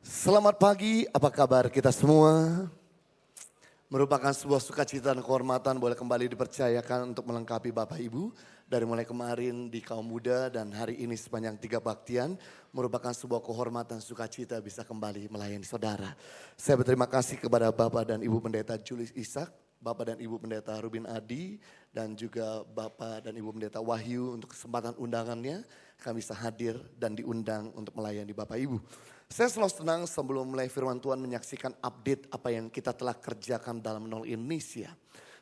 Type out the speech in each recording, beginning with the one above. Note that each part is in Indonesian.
Selamat pagi, apa kabar kita semua? Merupakan sebuah sukacita dan kehormatan boleh kembali dipercayakan untuk melengkapi Bapak Ibu. Dari mulai kemarin di kaum muda dan hari ini sepanjang 3 baktian. Merupakan sebuah kehormatan sukacita bisa kembali melayani saudara. Saya berterima kasih kepada Bapak dan Ibu Pendeta Julius Ishak, Bapak dan Ibu Pendeta Rubin Adi, dan juga Bapak dan Ibu Pendeta Wahyu untuk kesempatan undangannya. Kami bisa hadir dan diundang untuk melayani Bapak Ibu. Saya selalu senang sebelum mulai firman Tuhan menyaksikan update apa yang kita telah kerjakan dalam Nol Indonesia.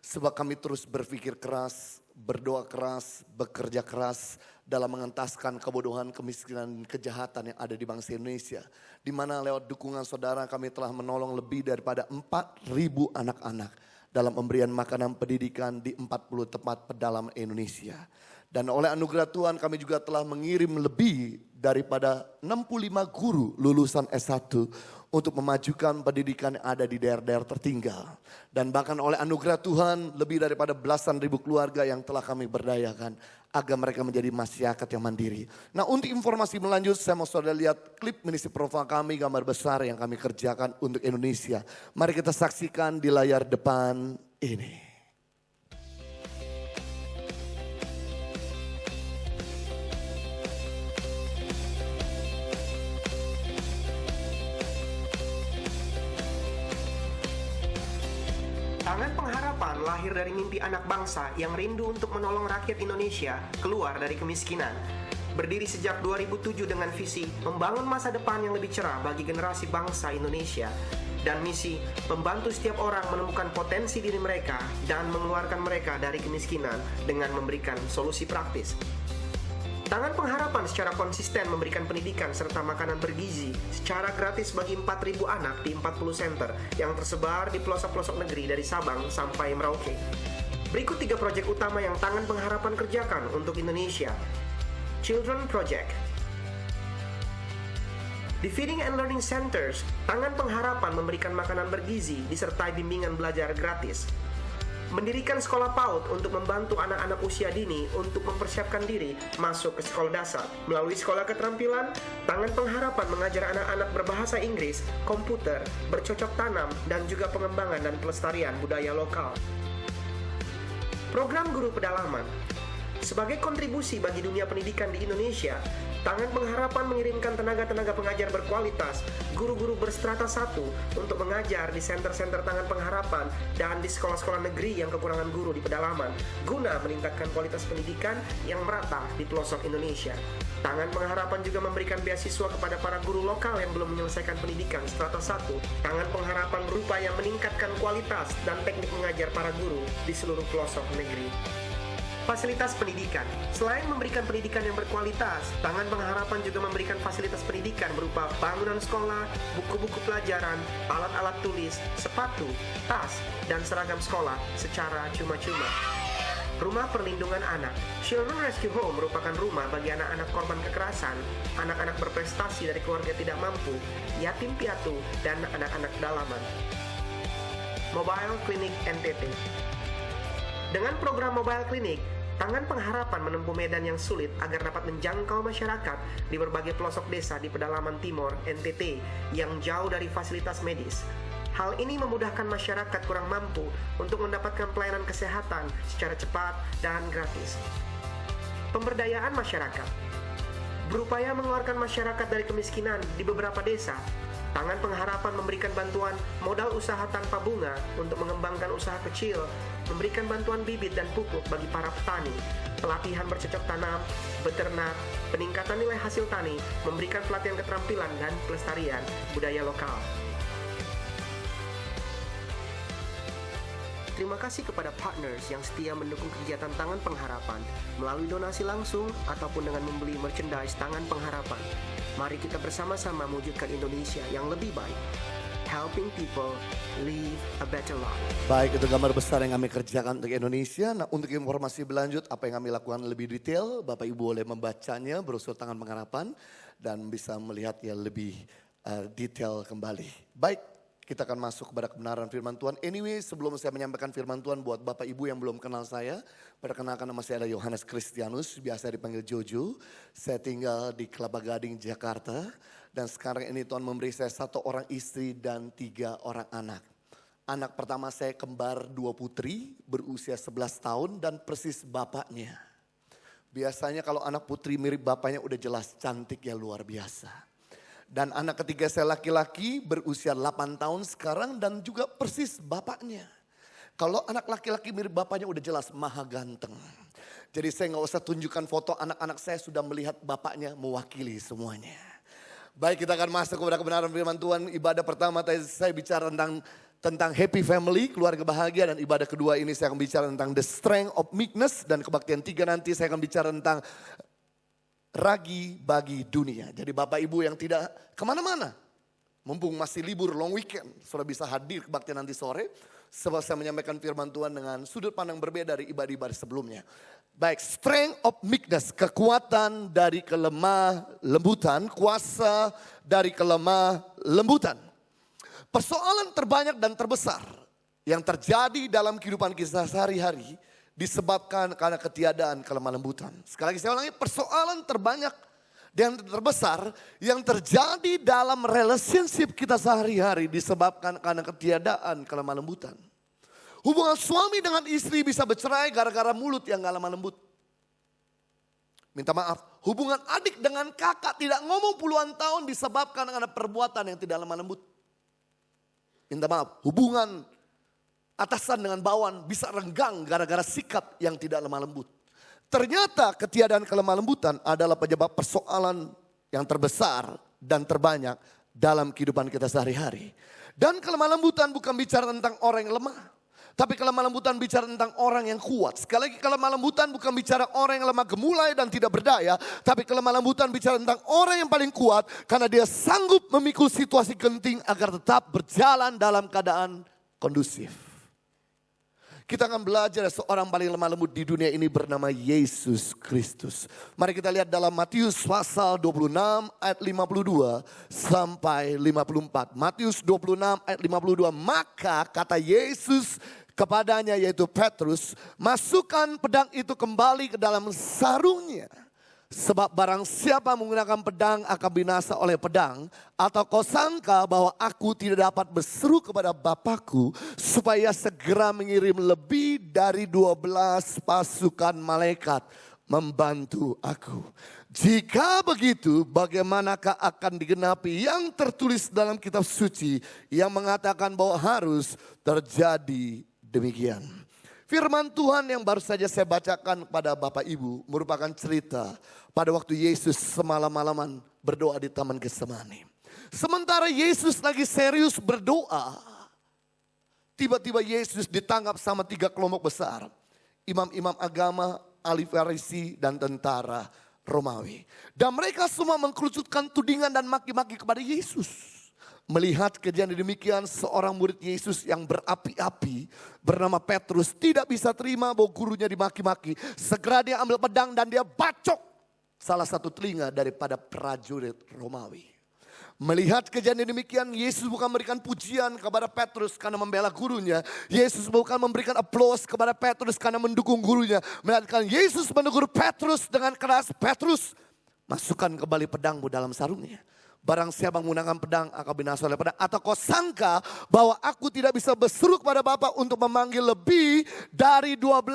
Sebab kami terus berpikir keras, berdoa keras, bekerja keras dalam mengentaskan kebodohan, kemiskinan, dan kejahatan yang ada di bangsa Indonesia. Di mana lewat dukungan saudara kami telah menolong lebih daripada 4.000 anak-anak dalam pemberian makanan pendidikan di 40 tempat pedalaman Indonesia. Dan oleh anugerah Tuhan kami juga telah mengirim lebih daripada 65 guru lulusan S1 untuk memajukan pendidikan yang ada di daerah-daerah tertinggal. Dan bahkan oleh anugerah Tuhan lebih daripada belasan ribu keluarga yang telah kami berdayakan agar mereka menjadi masyarakat yang mandiri. Nah, untuk informasi melanjut saya mau saudara lihat klip ministry profile kami, gambar besar yang kami kerjakan untuk Indonesia. Mari kita saksikan di layar depan ini. Tangan Pengharapan lahir dari mimpi anak bangsa yang rindu untuk menolong rakyat Indonesia keluar dari kemiskinan. Berdiri sejak 2007 dengan visi membangun masa depan yang lebih cerah bagi generasi bangsa Indonesia. Dan misi membantu setiap orang menemukan potensi diri mereka dan mengeluarkan mereka dari kemiskinan dengan memberikan solusi praktis. Tangan Pengharapan secara konsisten memberikan pendidikan serta makanan bergizi secara gratis bagi 4.000 anak di 40 center yang tersebar di pelosok-pelosok negeri dari Sabang sampai Merauke. Berikut 3 proyek utama yang Tangan Pengharapan kerjakan untuk Indonesia. Children Project. Di Feeding and Learning Centers, Tangan Pengharapan memberikan makanan bergizi disertai bimbingan belajar gratis. Mendirikan sekolah PAUD untuk membantu anak-anak usia dini untuk mempersiapkan diri masuk ke sekolah dasar. Melalui sekolah keterampilan, Tangan Pengharapan mengajar anak-anak berbahasa Inggris, komputer, bercocok tanam, dan juga pengembangan dan pelestarian budaya lokal. Program Guru Pedalaman. Sebagai kontribusi bagi dunia pendidikan di Indonesia, Tangan Pengharapan mengirimkan tenaga-tenaga pengajar berkualitas, guru-guru berstrata 1 untuk mengajar di senter-senter Tangan Pengharapan dan di sekolah-sekolah negeri yang kekurangan guru di pedalaman, guna meningkatkan kualitas pendidikan yang merata di pelosok Indonesia. Tangan Pengharapan juga memberikan beasiswa kepada para guru lokal yang belum menyelesaikan pendidikan strata 1. Tangan Pengharapan berupaya meningkatkan kualitas dan teknik mengajar para guru di seluruh pelosok negeri. Fasilitas pendidikan. Selain memberikan pendidikan yang berkualitas, Tangan Pengharapan juga memberikan fasilitas pendidikan berupa bangunan sekolah, buku-buku pelajaran, alat-alat tulis, sepatu, tas, dan seragam sekolah secara cuma-cuma. Rumah Perlindungan Anak. Children Rescue Home merupakan rumah bagi anak-anak korban kekerasan, anak-anak berprestasi dari keluarga tidak mampu, yatim piatu, dan anak-anak dalaman. Mobile Clinic NTT. Dengan program Mobile Clinic, Tangan Pengharapan menempuh medan yang sulit agar dapat menjangkau masyarakat di berbagai pelosok desa di pedalaman timur NTT yang jauh dari fasilitas medis. Hal ini memudahkan masyarakat kurang mampu untuk mendapatkan pelayanan kesehatan secara cepat dan gratis. Pemberdayaan masyarakat. Berupaya mengeluarkan masyarakat dari kemiskinan di beberapa desa, Tangan Pengharapan memberikan bantuan modal usaha tanpa bunga untuk mengembangkan usaha kecil, memberikan bantuan bibit dan pupuk bagi para petani, pelatihan bercocok tanam, beternak, peningkatan nilai hasil tani, memberikan pelatihan keterampilan dan pelestarian budaya lokal. Terima kasih kepada partners yang setia mendukung kegiatan Tangan Pengharapan melalui donasi langsung ataupun dengan membeli merchandise Tangan Pengharapan. Mari kita bersama-sama mewujudkan Indonesia yang lebih baik. Helping people live a better life. Baik, itu gambar besar yang kami kerjakan untuk Indonesia. Nah, untuk informasi berlanjut apa yang kami lakukan lebih detail, Bapak Ibu boleh membacanya brosur Tangan Pengharapan dan bisa melihat ya lebih detail kembali. Baik, kita akan masuk kepada kebenaran firman Tuhan. Anyway, sebelum saya menyampaikan firman Tuhan buat Bapak Ibu yang belum kenal saya, perkenalkan nama saya adalah Yohanes Kristianus, biasa dipanggil Jojo. Saya tinggal di Kelapa Gading, Jakarta. Dan sekarang ini Tuhan memberi saya 1 orang istri dan 3 orang anak. Anak pertama saya kembar 2 putri berusia 11 tahun dan persis bapaknya. Biasanya kalau anak putri mirip bapaknya udah jelas cantik ya luar biasa. Dan anak ketiga saya laki-laki berusia 8 tahun sekarang dan juga persis bapaknya. Kalau anak laki-laki mirip bapaknya udah jelas maha ganteng. Jadi saya gak usah tunjukkan foto anak-anak saya sudah melihat bapaknya mewakili semuanya. Baik, kita akan masuk kepada kebenaran firman Tuhan. Ibadah pertama tadi saya bicara tentang happy family, keluarga bahagia. Dan ibadah kedua ini saya akan bicara tentang the strength of meekness. Dan kebaktian 3 nanti saya akan bicara tentang ragi bagi dunia. Jadi Bapak Ibu yang tidak kemana-mana, mumpung masih libur long weekend, sudah bisa hadir kebaktian nanti sore. Sebab saya menyampaikan firman Tuhan dengan sudut pandang berbeda dari ibadah-ibadah sebelumnya. Baik, strength of meekness, kekuatan dari kelemah lembutan, kuasa dari kelemah lembutan. Persoalan terbanyak dan terbesar yang terjadi dalam kehidupan kita sehari-hari disebabkan karena ketiadaan kelemah lembutan. Sekali lagi saya ulangi, persoalan terbanyak dan terbesar yang terjadi dalam relationship kita sehari-hari disebabkan karena ketiadaan kelemah lembutan. Hubungan suami dengan istri bisa bercerai gara-gara mulut yang gak lemah lembut. Minta maaf, hubungan adik dengan kakak tidak ngomong puluhan tahun disebabkan karena perbuatan yang tidak lemah lembut. Minta maaf, hubungan atasan dengan bawahan bisa renggang gara-gara sikap yang tidak lemah lembut. Ternyata ketiadaan kelemah lembutan adalah penyebab persoalan yang terbesar dan terbanyak dalam kehidupan kita sehari-hari. Dan kelemah lembutan bukan bicara tentang orang yang lemah, tapi kelemah lembutan bicara tentang orang yang kuat. Sekali lagi, kelemah lembutan bukan bicara orang yang lemah gemulai dan tidak berdaya, tapi kelemah lembutan bicara tentang orang yang paling kuat karena dia sanggup memikul situasi genting agar tetap berjalan dalam keadaan kondusif. Kita akan belajar seorang paling lemah lembut di dunia ini bernama Yesus Kristus. Mari kita lihat dalam Matius pasal 26 ayat 52 sampai 54. Matius 26 ayat 52. Maka kata Yesus kepadanya yaitu Petrus, masukkan pedang itu kembali ke dalam sarungnya. Sebab barang siapa menggunakan pedang akan binasa oleh pedang. Atau kau sangka bahwa aku tidak dapat berseru kepada Bapakku supaya segera mengirim lebih dari 12 pasukan malaikat membantu aku. Jika begitu, bagaimanakah akan digenapi yang tertulis dalam kitab suci yang mengatakan bahwa harus terjadi demikian. Firman Tuhan yang baru saja saya bacakan kepada Bapak Ibu merupakan cerita pada waktu Yesus semalam-malaman berdoa di Taman Getsemani. Sementara Yesus lagi serius berdoa, tiba-tiba Yesus ditangkap sama 3 kelompok besar. Imam-imam agama, ahli Farisi dan tentara Romawi. Dan mereka semua mengkerucutkan tudingan dan maki-maki kepada Yesus. Melihat kejadian demikian, seorang murid Yesus yang berapi-api bernama Petrus tidak bisa terima bahwa gurunya dimaki-maki. Segera dia ambil pedang dan dia bacok salah satu telinga daripada prajurit Romawi. Melihat kejadian demikian, Yesus bukan memberikan pujian kepada Petrus karena membela gurunya. Yesus bukan memberikan aplaus kepada Petrus karena mendukung gurunya. Melainkan Yesus menegur Petrus dengan keras, Petrus, masukkan kembali pedangmu dalam sarungnya. Barang siapa menggunakan pedang akan binasa oleh pedang. Atau kau sangka bahwa aku tidak bisa berseru kepada Bapa untuk memanggil lebih dari 12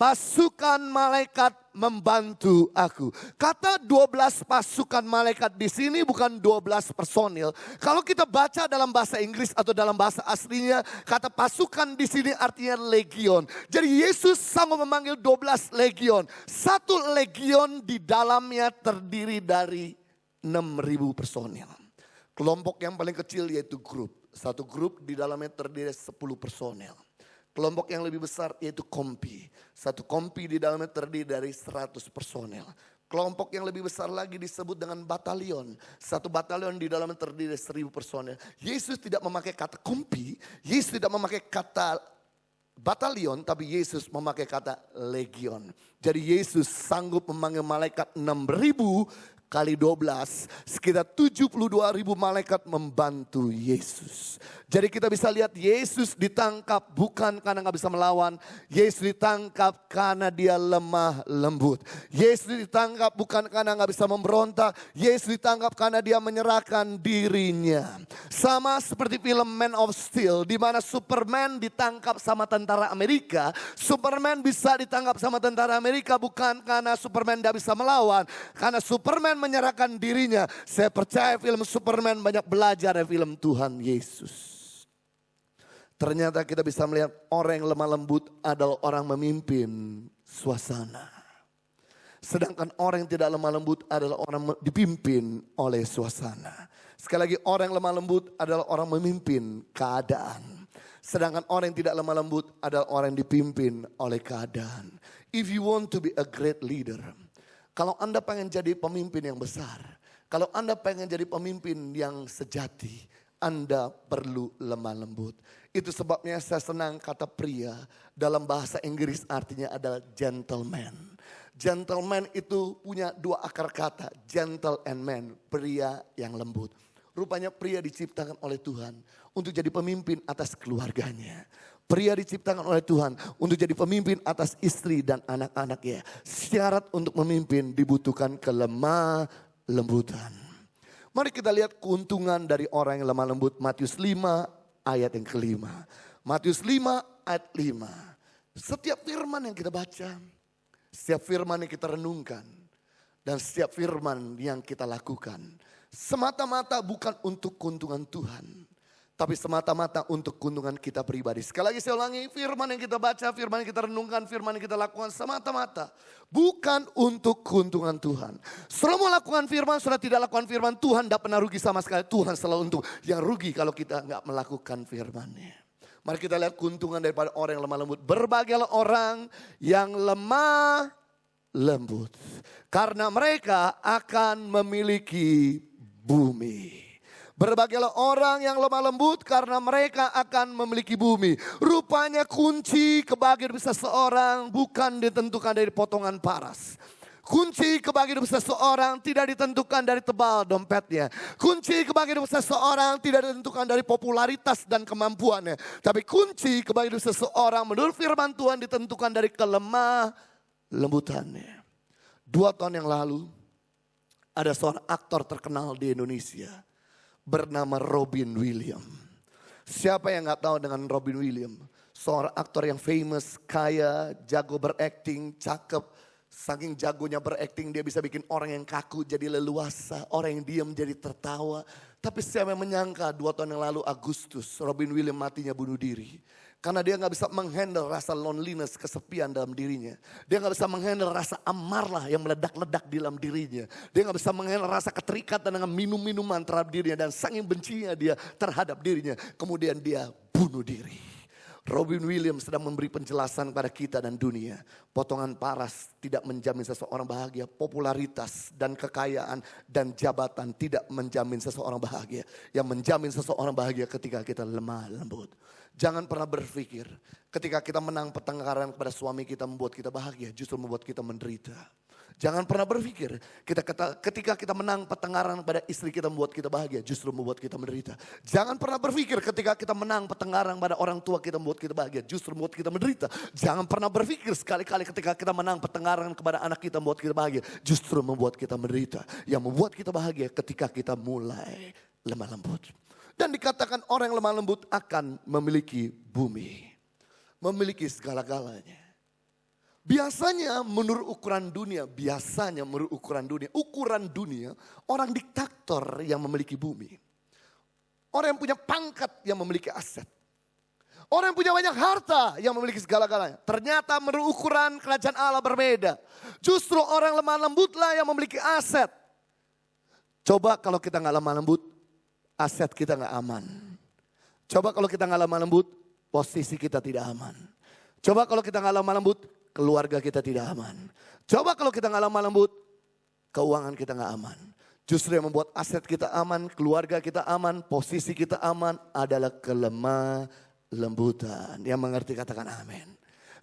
pasukan malaikat membantu aku. Kata 12 pasukan malaikat di sini bukan 12 personil. Kalau kita baca dalam bahasa Inggris atau dalam bahasa aslinya, kata pasukan di sini artinya legion. Jadi Yesus sanggup memanggil 12 legion. Satu legion di dalamnya terdiri dari 6.000 personil. Kelompok yang paling kecil yaitu grup. Satu grup di dalamnya terdiri 10 personil. Kelompok yang lebih besar yaitu kompi. Satu kompi di dalamnya terdiri dari 100 personil. Kelompok yang lebih besar lagi disebut dengan batalion. Satu batalion di dalamnya terdiri dari 1.000 personil. Yesus tidak memakai kata kompi. Yesus tidak memakai kata batalion, tapi Yesus memakai kata legion. Jadi Yesus sanggup memanggil malaikat 6.000 kali 12, sekitar 72.000 malaikat membantu Yesus. Jadi kita bisa lihat Yesus ditangkap bukan karena gak bisa melawan. Yesus ditangkap karena dia lemah lembut. Yesus ditangkap bukan karena gak bisa memberontak. Yesus ditangkap karena dia menyerahkan dirinya. Sama seperti film Man of Steel, di mana Superman ditangkap sama tentara Amerika. Superman bisa ditangkap sama tentara Amerika bukan karena Superman gak bisa melawan. Karena Superman menyerahkan dirinya. Saya percaya film Superman banyak belajar dari film Tuhan Yesus. Ternyata kita bisa melihat orang yang lemah lembut adalah orang memimpin suasana. Sedangkan orang yang tidak lemah lembut adalah orang dipimpin oleh suasana. Sekali lagi, orang yang lemah lembut adalah orang memimpin keadaan. Sedangkan orang yang tidak lemah lembut adalah orang yang dipimpin oleh keadaan. If you want to be a great leader, kalau Anda pengen jadi pemimpin yang besar, kalau Anda pengen jadi pemimpin yang sejati, Anda perlu lemah lembut. Itu sebabnya saya senang kata pria dalam bahasa Inggris artinya adalah gentleman. Gentleman itu punya dua akar kata, gentle and man, pria yang lembut. Rupanya pria diciptakan oleh Tuhan untuk jadi pemimpin atas keluarganya. Pria diciptakan oleh Tuhan untuk jadi pemimpin atas istri dan anak-anaknya. Syarat untuk memimpin dibutuhkan kelemah lembutan. Mari kita lihat keuntungan dari orang yang lemah lembut. Matius 5 ayat yang kelima. Matius 5 ayat 5. Setiap firman yang kita baca, setiap firman yang kita renungkan, dan setiap firman yang kita lakukan, semata-mata bukan untuk keuntungan Tuhan, tapi semata-mata untuk keuntungan kita pribadi. Sekali lagi saya ulangi, firman yang kita baca, firman yang kita renungkan, firman yang kita lakukan semata-mata bukan untuk keuntungan Tuhan. Setelah melakukan firman, sudah tidak lakukan firman, Tuhan tidak pernah rugi sama sekali. Tuhan selalu untung. Yang rugi kalau kita nggak melakukan firman-Nya. Mari kita lihat keuntungan daripada orang yang lemah lembut. Berbahagialah orang yang lemah lembut, karena mereka akan memiliki bumi. Berbahagialah orang yang lemah lembut karena mereka akan memiliki bumi. Rupanya kunci kebahagiaan seseorang bukan ditentukan dari potongan paras. Kunci kebahagiaan seseorang tidak ditentukan dari tebal dompetnya. Kunci kebahagiaan seseorang tidak ditentukan dari popularitas dan kemampuannya. Tapi kunci kebahagiaan seseorang menurut firman Tuhan ditentukan dari kelemah lembutannya. 2 tahun yang lalu ada seorang aktor terkenal di Indonesia bernama Robin Williams. Siapa yang gak tahu dengan Robin Williams? Seorang aktor yang famous, kaya, jago berakting, cakep. Saking jagonya berakting dia bisa bikin orang yang kaku jadi leluasa. Orang yang diam jadi tertawa. Tapi siapa yang menyangka 2 tahun yang lalu Agustus Robin Williams matinya bunuh diri. Karena dia gak bisa menghandle rasa loneliness, kesepian dalam dirinya. Dia gak bisa menghandle rasa amarlah yang meledak-ledak di dalam dirinya. Dia gak bisa menghandle rasa keterikatan dengan minum-minuman terhadap dirinya. Dan saking bencinya dia terhadap dirinya. Kemudian dia bunuh diri. Robin Williams sedang memberi penjelasan kepada kita dan dunia. Potongan paras tidak menjamin seseorang bahagia. Popularitas dan kekayaan dan jabatan tidak menjamin seseorang bahagia. Yang menjamin seseorang bahagia ketika kita lemah lembut. Jangan pernah berpikir ketika kita menang pertengkaran kepada suami kita membuat kita bahagia. Justru membuat kita menderita. Jangan pernah berpikir ketika kita menang pertengkaran pada istri kita membuat kita bahagia, justru membuat kita menderita. Jangan pernah berpikir ketika kita menang pertengkaran pada orang tua kita membuat kita bahagia, justru membuat kita menderita. Jangan pernah berpikir sekali-kali ketika kita menang pertengkaran kepada anak kita membuat kita bahagia, justru membuat kita menderita. Yang membuat kita bahagia ketika kita mulai lemah lembut. Dan dikatakan orang yang lemah lembut akan memiliki bumi, memiliki segala-galanya. Biasanya menurut ukuran dunia, ukuran dunia orang diktator yang memiliki bumi. Orang yang punya pangkat yang memiliki aset. Orang yang punya banyak harta yang memiliki segala-galanya. Ternyata menurut ukuran kerajaan Allah berbeda. Justru orang lemah lembutlah yang memiliki aset. Coba kalau kita gak lemah lembut, aset kita gak aman. Coba kalau kita gak lemah lembut, posisi kita tidak aman. Coba kalau kita gak lemah lembut, keluarga kita tidak aman. Coba kalau kita gak lemah lembut, keuangan kita gak aman. Justru yang membuat aset kita aman, keluarga kita aman, posisi kita aman adalah kelemah lembutan. Yang mengerti katakan amin.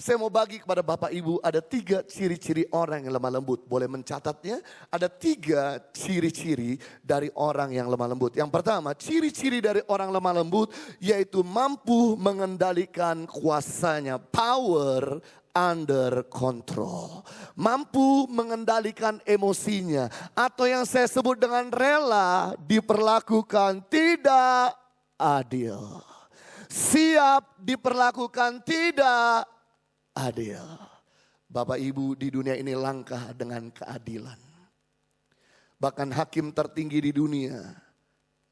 saya mau bagi kepada Bapak Ibu ada 3 ciri-ciri orang yang lemah lembut. Boleh mencatatnya, ada 3 ciri-ciri dari orang yang lemah lembut. Yang pertama, ciri-ciri dari orang lemah lembut yaitu mampu mengendalikan kuasanya. Power under control. Mampu mengendalikan emosinya. Atau yang saya sebut dengan rela diperlakukan tidak adil. Siap diperlakukan tidak adil. Bapak Ibu, di dunia ini langka dengan keadilan. Bahkan hakim tertinggi di dunia,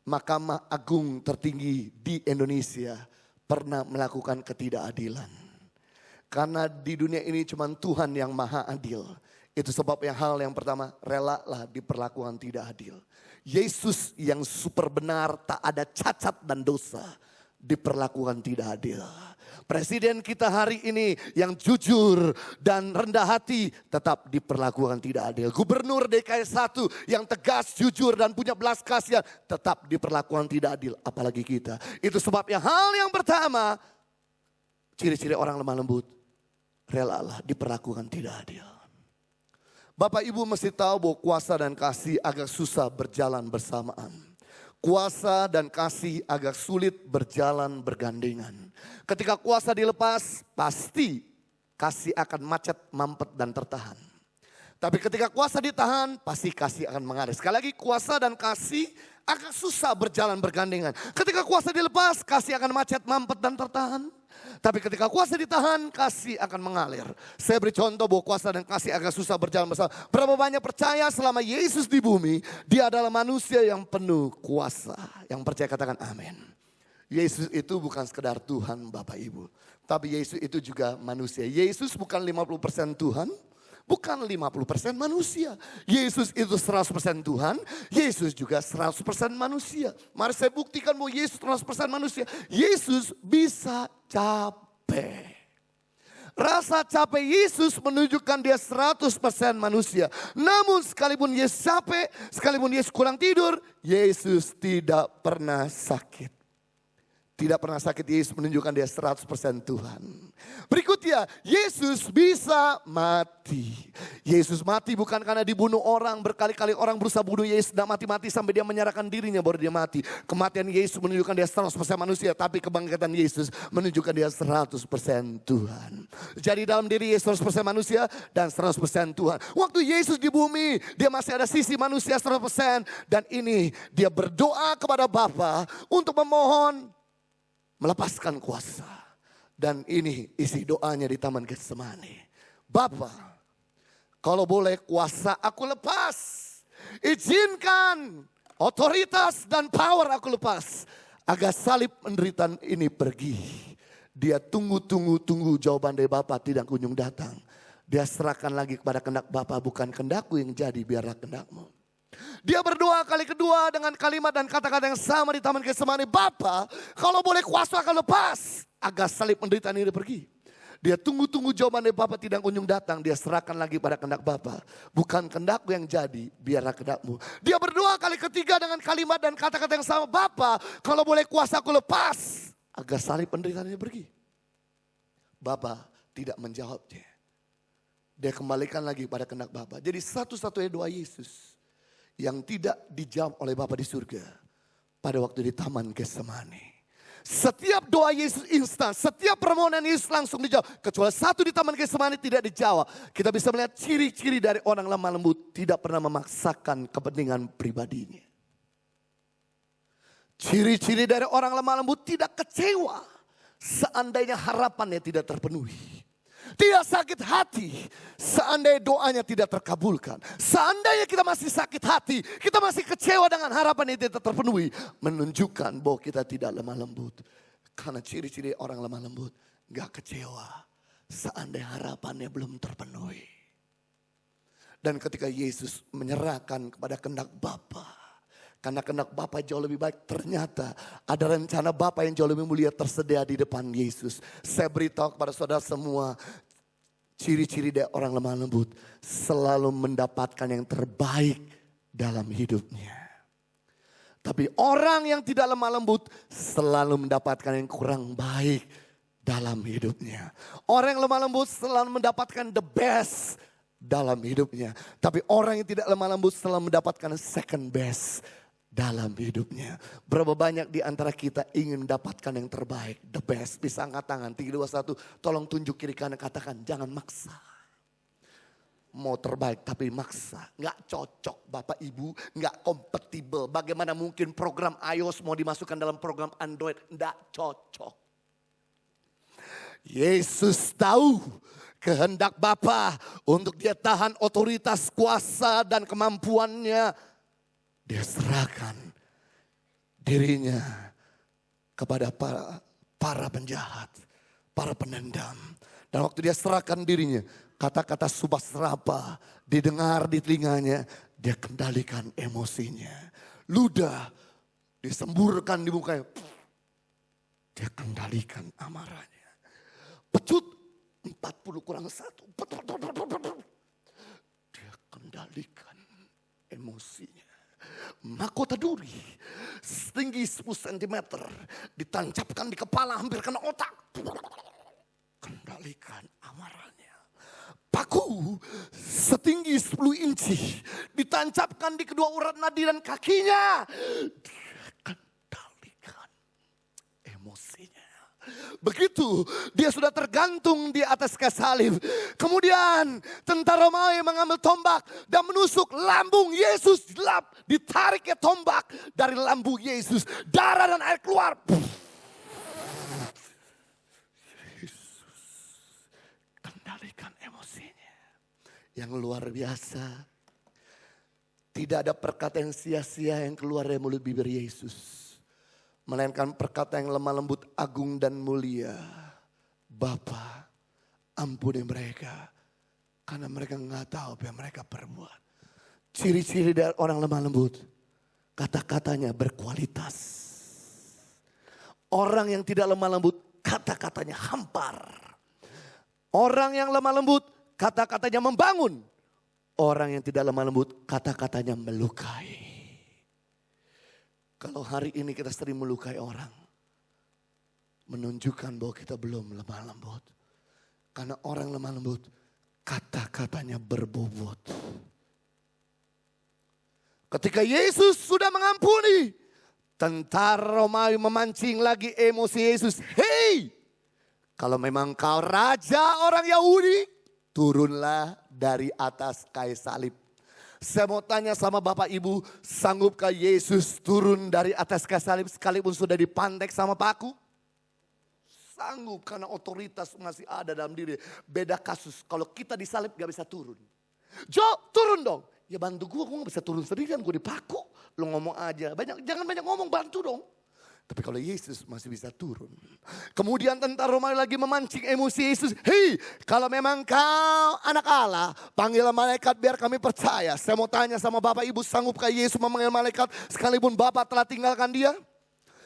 Mahkamah Agung tertinggi di Indonesia pernah melakukan ketidakadilan. Karena di dunia ini cuma Tuhan yang maha adil. Itu sebabnya hal yang pertama, relalah diperlakukan tidak adil. Yesus yang super benar, tak ada cacat dan dosa, diperlakukan tidak adil. Presiden kita hari ini yang jujur dan rendah hati tetap diperlakukan tidak adil. Gubernur DKI 1 yang tegas, jujur dan punya belas kasihan tetap diperlakukan tidak adil. Apalagi kita. Itu sebabnya hal yang pertama, ciri-ciri orang lemah lembut, relalah diperlakukan tidak adil. Bapak Ibu mesti tahu bahwa kuasa dan kasih agak susah berjalan bersamaan. Kuasa dan kasih agak sulit berjalan bergandengan. Ketika kuasa dilepas, pasti kasih akan macet, mampet dan tertahan. Tapi ketika kuasa ditahan, pasti kasih akan mengalir. Sekali lagi, kuasa dan kasih agak susah berjalan bergandengan. Ketika kuasa dilepas, kasih akan macet, mampet dan tertahan. Tapi ketika kuasa ditahan, kasih akan mengalir. Saya beri contoh bahwa kuasa dan kasih agak susah berjalan bersama. Berapa banyak percaya selama Yesus di bumi, dia adalah manusia yang penuh kuasa. Yang percaya katakan amin. Yesus itu bukan sekedar Tuhan Bapak Ibu. Tapi Yesus itu juga manusia. Yesus bukan 50% Tuhan, bukan 50% manusia. Yesus itu 100% Tuhan, Yesus juga 100% manusia. Mari saya buktikan bahwa Yesus 100% manusia. Yesus bisa capek. Rasa capek Yesus menunjukkan dia 100% manusia. Namun sekalipun Yesus capek, sekalipun Yesus kurang tidur, Yesus tidak pernah sakit. Tidak pernah sakit. Yesus menunjukkan dia 100% Tuhan. Berikutnya, Yesus bisa mati. Yesus mati bukan karena dibunuh orang. Berkali-kali orang berusaha bunuh Yesus, tidak mati-mati sampai dia menyerahkan dirinya baru dia mati. Kematian Yesus menunjukkan dia 100% manusia. Tapi kebangkitan Yesus menunjukkan dia 100% Tuhan. Jadi dalam diri Yesus 100% manusia dan 100% Tuhan. Waktu Yesus di bumi, dia masih ada sisi manusia 100%. Dan ini dia berdoa kepada Bapa untuk memohon melepaskan kuasa. Dan ini isi doanya di Taman Getsemani. Bapa, kalau boleh kuasa aku lepas. Izinkan otoritas dan power aku lepas. Agar salib penderitaan ini pergi. Dia tunggu jawaban dari Bapa tidak kunjung datang. Dia serahkan lagi kepada kehendak Bapa, bukan kehendakku yang jadi, biarlah kehendakmu. Dia berdoa kali kedua dengan kalimat dan kata-kata yang sama di Taman Getsemani. Bapa, kalau boleh kuasa akan lepas. Agar salib penderitaan ini pergi. Dia tunggu jawaban dari Bapa tidak kunjung datang. Dia serahkan lagi pada kehendak Bapa. Bukan kehendakku yang jadi, biarlah kehendakmu. Dia berdoa kali ketiga dengan kalimat dan kata-kata yang sama. Bapa, kalau boleh kuasa aku lepas. Agar salib penderitaan ini pergi. Bapa tidak menjawabnya. Dia kembalikan lagi pada kehendak Bapa. Jadi satu-satunya doa Yesus yang tidak dijawab oleh Bapa di surga pada waktu di Taman Getsemani. Setiap doa Yesus instan, setiap permohonan Yesus langsung dijawab. Kecuali satu di Taman Getsemani tidak dijawab. Kita bisa melihat ciri-ciri dari orang lemah lembut, tidak pernah memaksakan kepentingan pribadinya. Ciri-ciri dari orang lemah lembut tidak kecewa seandainya harapannya tidak terpenuhi. Dia sakit hati seandainya doanya tidak terkabulkan. Seandainya kita masih sakit hati, kita masih kecewa dengan harapan yang tidak terpenuhi. Menunjukkan bahwa kita tidak lemah lembut. Karena ciri-ciri orang lemah lembut gak kecewa seandainya harapannya belum terpenuhi. Dan ketika Yesus menyerahkan kepada kehendak Bapa, karena kehendak Bapa jauh lebih baik, ternyata ada rencana Bapa yang jauh lebih mulia tersedia di depan Yesus. Saya beritahu kepada saudara semua, ciri-ciri dari orang lemah lembut selalu mendapatkan yang terbaik dalam hidupnya. Tapi orang yang tidak lemah lembut selalu mendapatkan yang kurang baik dalam hidupnya. Orang yang lemah lembut selalu mendapatkan the best dalam hidupnya. Tapi orang yang tidak lemah lembut selalu mendapatkan second best dalam hidupnya. Berapa banyak di antara kita ingin mendapatkan yang terbaik, the best. Bisa angkat tangan, 3, 2, 1. Tolong tunjuk kiri kanan, katakan jangan maksa. Mau terbaik tapi maksa, nggak cocok Bapak Ibu, nggak kompatibel. Bagaimana mungkin program iOS mau dimasukkan dalam program Android, nggak cocok. Yesus tahu kehendak Bapa untuk dia tahan otoritas, kuasa dan kemampuannya. Dia serahkan dirinya kepada para penjahat, para penendam. Dan waktu dia serahkan dirinya, kata-kata subah serapa didengar di telinganya, dia kendalikan emosinya. Ludah disemburkan di mukanya, dia kendalikan amarahnya. Pecut 40 kurang 1, dia kendalikan emosinya. Mahkota duri setinggi 10 cm ditancapkan di kepala, hampir kena otak. Kendalikan amarahnya. Paku setinggi 10 inci ditancapkan di kedua urat nadi dan kakinya. Dia kendalikan emosinya. Begitu dia sudah tergantung di atas kayu salib. Kemudian tentara Romawi mengambil tombak dan menusuk lambung Yesus. Ditarik ke tombak dari lambung Yesus. Darah dan air keluar. Yesus kendalikan emosinya. Yang luar biasa. Tidak ada perkataan sia-sia yang keluar dari mulut bibir Yesus. Melainkan perkataan yang lemah lembut, agung dan mulia. Bapa, ampuni mereka. Karena mereka nggak tahu apa yang mereka perbuat. Ciri-ciri dari orang lemah lembut. Kata-katanya berkualitas. Orang yang tidak lemah lembut, kata-katanya hampar. Orang yang lemah lembut, kata-katanya membangun. Orang yang tidak lemah lembut, kata-katanya melukai. Kalau hari ini kita sering melukai orang, menunjukkan bahwa kita belum lemah lembut. Karena orang lemah lembut, kata-katanya berbobot. Ketika Yesus sudah mengampuni, tentara Romawi memancing lagi emosi Yesus. Hei, kalau memang kau raja orang Yahudi, turunlah dari atas kayu salib. Saya mau tanya sama Bapak Ibu, sanggupkah Yesus turun dari atas kayu salib sekalipun sudah dipantek sama paku? Sanggup, karena otoritas masih ada dalam diri. Beda kasus, kalau kita disalib gak bisa turun. Jo, turun dong. Ya bantu gue gak bisa turun sendiri kan, gue dipaku. Lo ngomong aja, jangan banyak ngomong, bantu dong. Tapi kalau Yesus masih bisa turun. Kemudian tentara Romawi lagi memancing emosi Yesus. Hei, kalau memang kau anak Allah, panggil malaikat biar kami percaya. Saya mau tanya sama Bapak Ibu, sanggupkah Yesus memanggil malaikat sekalipun Bapak telah tinggalkan dia?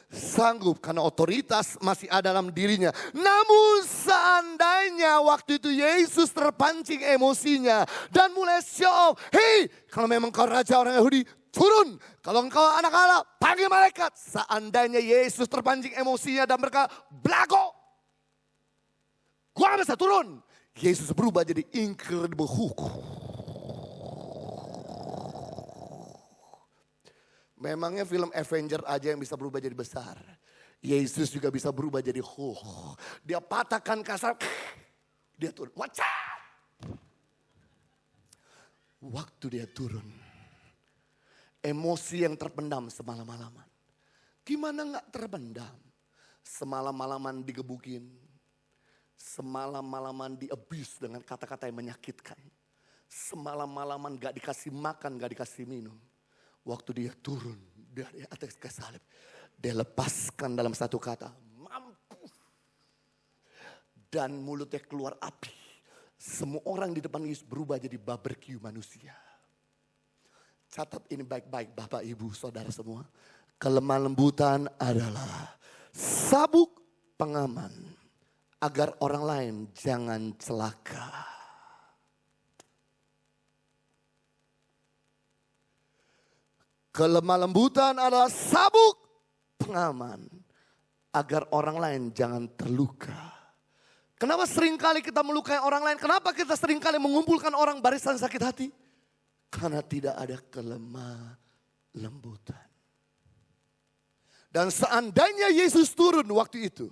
Sanggup, karena otoritas masih ada dalam dirinya. Namun seandainya waktu itu Yesus terpancing emosinya dan mulai show. Hei, kalau memang kau raja orang Yahudi, turun. Kalau engkau anak Allah, panggil malaikat. Seandainya Yesus terpancing emosinya dan berkata, belago. Gua gak bisa turun. Yesus berubah jadi incredible Hulk. Memangnya film Avenger aja yang bisa berubah jadi besar. Yesus juga bisa berubah jadi Hulk. Dia patahkan kasar. Dia turun. Wacah. Waktu dia turun. Emosi yang terpendam semalam-malaman. Gimana gak terpendam? Semalam-malaman digebukin. Semalam-malaman di-abuse dengan kata-kata yang menyakitkan. Semalam-malaman gak dikasih makan, gak dikasih minum. Waktu dia turun dari atas kayu salib. Dia lepaskan dalam satu kata. Mampu. Dan mulutnya keluar api. Semua orang di depan Yesus berubah jadi barbecue manusia. Catat ini baik-baik Bapak Ibu Saudara semua. Kelemah lembutan adalah sabuk pengaman. Agar orang lain jangan celaka. Kelemah lembutan adalah sabuk pengaman. Agar orang lain jangan terluka. Kenapa seringkali kita melukai orang lain? Kenapa kita seringkali mengumpulkan orang barisan sakit hati? Karena tidak ada kelemah lembutan. Dan seandainya Yesus turun waktu itu,